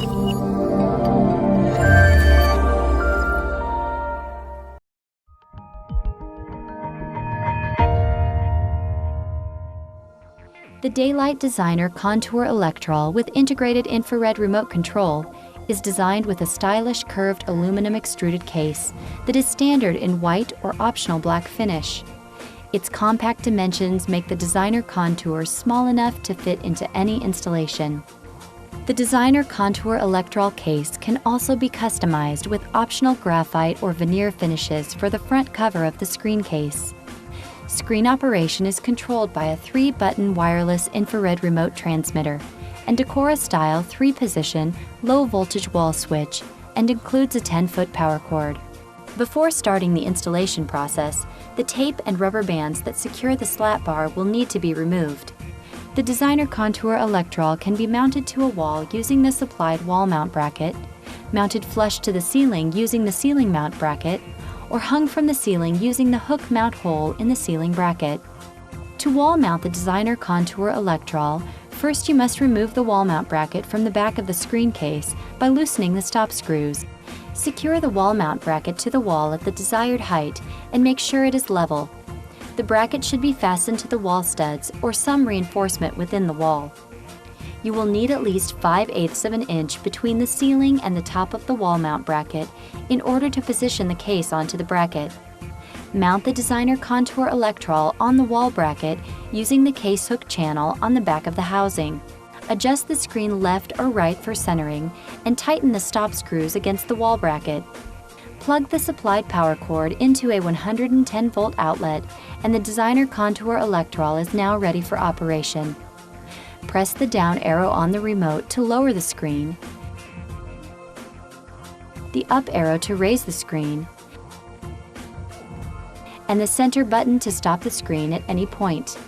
The Da-Lite Designer Contour Electrol with integrated infrared remote control is designed with a stylish curved aluminum extruded case that is standard in white or optional black finish. Its compact dimensions make the Designer Contour small enough to fit into any installation. The Designer Contour Electrol case can also be customized with optional graphite or veneer finishes for the front cover of the screen case. Screen operation is controlled by a 3-button wireless infrared remote transmitter and Decora-style 3-position, low-voltage wall switch, and includes a 10-foot power cord. Before starting the installation process, the tape and rubber bands that secure the slat bar will need to be removed. The Designer Contour Electrol can be mounted to a wall using the supplied wall mount bracket, mounted flush to the ceiling using the ceiling mount bracket, or hung from the ceiling using the hook mount hole in the ceiling bracket. To wall mount the Designer Contour Electrol, first you must remove the wall mount bracket from the back of the screen case by loosening the stop screws. Secure the wall mount bracket to the wall at the desired height and make sure it is level. The bracket should be fastened to the wall studs or some reinforcement within the wall. You will need at least 5/8 of an inch between the ceiling and the top of the wall mount bracket in order to position the case onto the bracket. Mount the Designer Contour Electrol on the wall bracket using the case hook channel on the back of the housing. Adjust the screen left or right for centering and tighten the stop screws against the wall bracket. Plug the supplied power cord into a 110-volt outlet and the Designer Contour Electrol is now ready for operation. Press the down arrow on the remote to lower the screen, the up arrow to raise the screen, and the center button to stop the screen at any point.